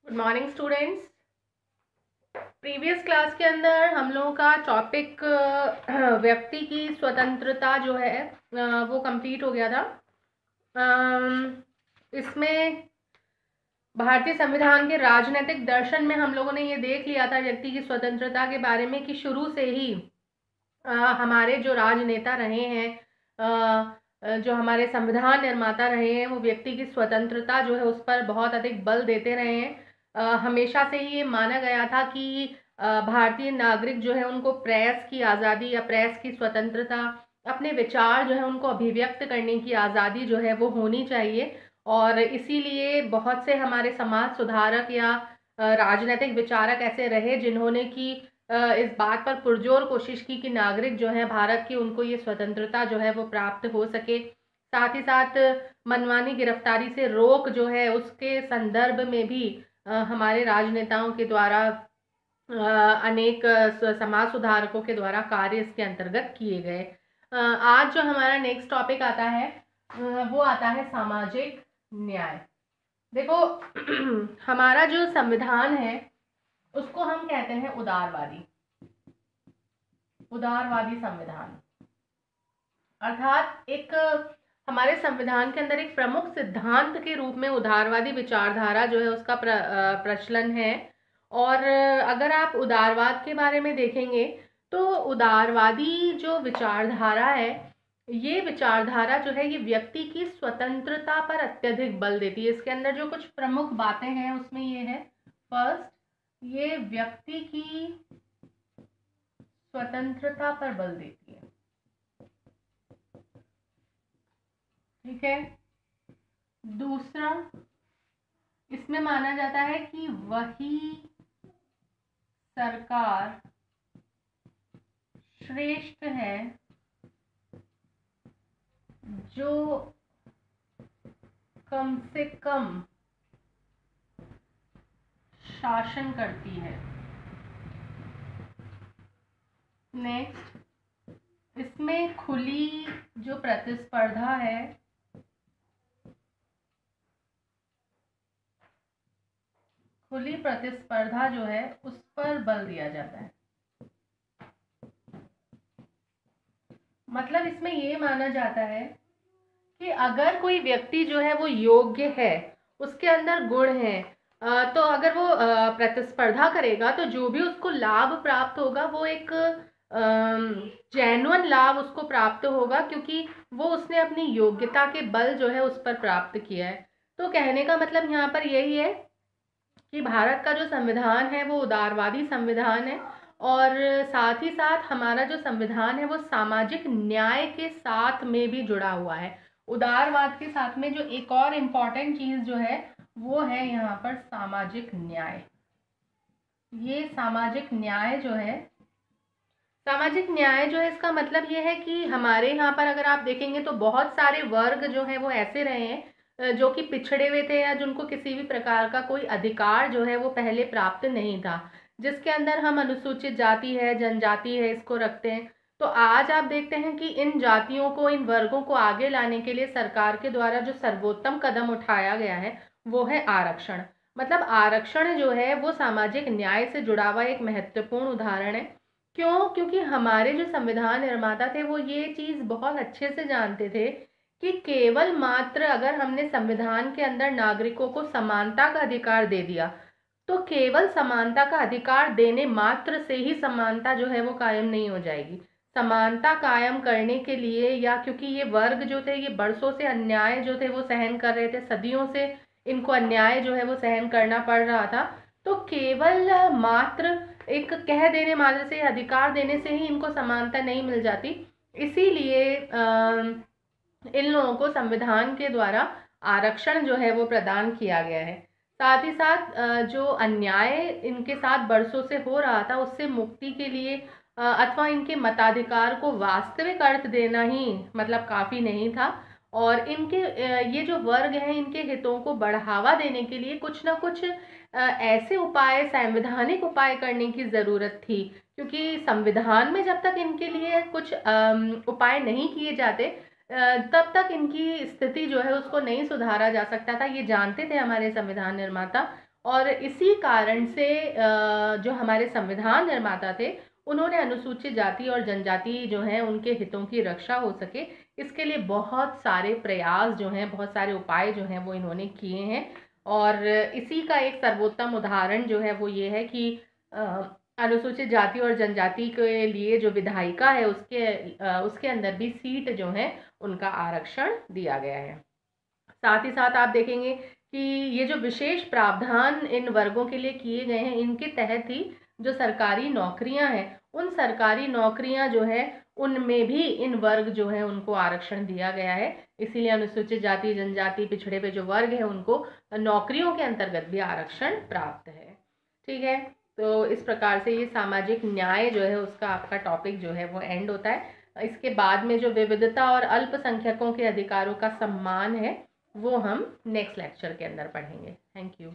Good morning students. Previous class के अंदर हम लोगों का टॉपिक व्यक्ति की स्वतंत्रता जो है वो कंप्लीट हो गया था। इसमें भारतीय संविधान के राजनीतिक दर्शन में हम लोगों ने ये देख लिया था व्यक्ति की स्वतंत्रता के बारे में कि शुरू से ही हमारे जो राजनेता रहे हैं, जो हमारे संविधान निर्माता रहे हैं, वो व्यक्ति की स्वतंत्रता जो है उस पर बहुत अधिक बल देते रहे हैं। हमेशा से ही ये माना गया था कि भारतीय नागरिक जो है उनको प्रेस की आज़ादी या प्रेस की स्वतंत्रता, अपने विचार जो है उनको अभिव्यक्त करने की आज़ादी जो है वो होनी चाहिए। और इसीलिए बहुत से हमारे समाज सुधारक या राजनीतिक विचारक ऐसे रहे जिन्होंने कि इस बात पर पुरजोर कोशिश की कि नागरिक जो है भारत की, उनको ये स्वतंत्रता जो है वो प्राप्त हो सके। साथ ही साथ मनमानी गिरफ्तारी से रोक जो है उसके संदर्भ में भी हमारे राजनेताओं के द्वारा अनेक समाज सुधारकों के द्वारा कार्य इसके अंतर्गत किए गए। आज जो हमारा नेक्स्ट टॉपिक आता है वो आता है सामाजिक न्याय। देखो हमारा जो संविधान है उसको हम कहते हैं उदारवादी संविधान। अर्थात एक हमारे संविधान के अंदर एक प्रमुख सिद्धांत के रूप में उदारवादी विचारधारा जो है उसका प्रचलन है। और अगर आप उदारवाद के बारे में देखेंगे तो उदारवादी जो विचारधारा है, ये विचारधारा जो है ये व्यक्ति की स्वतंत्रता पर अत्यधिक बल देती है। इसके अंदर जो कुछ प्रमुख बातें हैं उसमें ये है, फर्स्ट, ये व्यक्ति की स्वतंत्रता पर बल देती है। ठीक है। दूसरा, इसमें माना जाता है कि वही सरकार श्रेष्ठ है जो कम से कम शासन करती है। नेक्स्ट, इसमें खुली जो प्रतिस्पर्धा है, खुली प्रतिस्पर्धा जो है उस पर बल दिया जाता है। मतलब इसमें ये माना जाता है कि अगर कोई व्यक्ति जो है वो योग्य है, उसके अंदर गुण है, तो अगर वो प्रतिस्पर्धा करेगा तो जो भी उसको लाभ प्राप्त होगा वो एक जेन्युइन लाभ उसको प्राप्त होगा, क्योंकि वो उसने अपनी योग्यता के बल जो है उस पर प्राप्त किया है। तो कहने का मतलब यहाँ पर यही है कि भारत का जो संविधान है वो उदारवादी संविधान है। और साथ ही साथ हमारा जो संविधान है वो सामाजिक न्याय के साथ में भी जुड़ा हुआ है। उदारवाद के साथ में जो एक और इम्पॉर्टेंट चीज जो है वो है यहाँ पर सामाजिक न्याय। ये सामाजिक न्याय जो है, सामाजिक न्याय जो है इसका मतलब ये है कि हमारे यहाँ पर अगर आप देखेंगे तो बहुत सारे वर्ग जो है वो ऐसे रहे हैं जो कि पिछड़े हुए थे या जिनको किसी भी प्रकार का कोई अधिकार जो है वो पहले प्राप्त नहीं था, जिसके अंदर हम अनुसूचित जाति है, जनजाति है, इसको रखते हैं। तो आज आप देखते हैं कि इन जातियों को, इन वर्गों को आगे लाने के लिए सरकार के द्वारा जो सर्वोत्तम कदम उठाया गया है वो है आरक्षण। मतलब आरक्षण जो है वो सामाजिक न्याय से जुड़ा हुआ एक महत्वपूर्ण उदाहरण है। क्यों? क्योंकि हमारे जो संविधान निर्माता थे वो ये चीज़ बहुत अच्छे से जानते थे कि केवल मात्र अगर हमने संविधान के अंदर नागरिकों को समानता का अधिकार दे दिया तो केवल समानता का अधिकार देने मात्र से ही समानता जो है वो कायम नहीं हो जाएगी। समानता कायम करने के लिए, या क्योंकि ये वर्ग जो थे ये बरसों से अन्याय जो थे वो सहन कर रहे थे, सदियों से इनको अन्याय जो है वो सहन करना पड़ रहा था, तो केवल मात्र एक कह देने मात्र से, अधिकार देने से ही इनको समानता नहीं मिल जाती। इसीलिए इन लोगों को संविधान के द्वारा आरक्षण जो है वो प्रदान किया गया है। साथ ही साथ जो अन्याय इनके साथ बरसों से हो रहा था उससे मुक्ति के लिए अथवा इनके मताधिकार को वास्तविक अर्थ देना ही मतलब काफ़ी नहीं था। और इनके ये जो वर्ग हैं इनके हितों को बढ़ावा देने के लिए कुछ ना कुछ ऐसे उपाय, संवैधानिक उपाय करने की ज़रूरत थी, क्योंकि संविधान में जब तक इनके लिए कुछ उपाय नहीं किए जाते तब तक इनकी स्थिति जो है उसको नहीं सुधारा जा सकता था। ये जानते थे हमारे संविधान निर्माता, और इसी कारण से जो हमारे संविधान निर्माता थे उन्होंने अनुसूचित जाति और जनजाति जो हैं उनके हितों की रक्षा हो सके, इसके लिए बहुत सारे प्रयास जो हैं, बहुत सारे उपाय जो हैं वो इन्होंने किए हैं। और इसी का एक सर्वोत्तम उदाहरण जो है वो ये है कि अनुसूचित जाति और जनजाति के लिए जो विधायिका है उसके अंदर भी सीट जो है उनका आरक्षण दिया गया है। साथ ही साथ आप देखेंगे कि ये जो विशेष प्रावधान इन वर्गों के लिए किए गए हैं, इनके तहत ही जो सरकारी नौकरियां हैं, उन सरकारी नौकरियां जो है उनमें भी इन वर्ग जो है उनको आरक्षण दिया गया है। इसीलिए अनुसूचित जाति, जनजाति, पिछड़े हुए जो वर्ग है उनको नौकरियों के अंतर्गत भी आरक्षण प्राप्त है। ठीक है, तो इस प्रकार से ये सामाजिक न्याय जो है उसका आपका टॉपिक जो है वो एंड होता है। इसके बाद में जो विविधता और अल्पसंख्यकों के अधिकारों का सम्मान है वो हम नेक्स्ट लेक्चर के अंदर पढ़ेंगे। Thank you.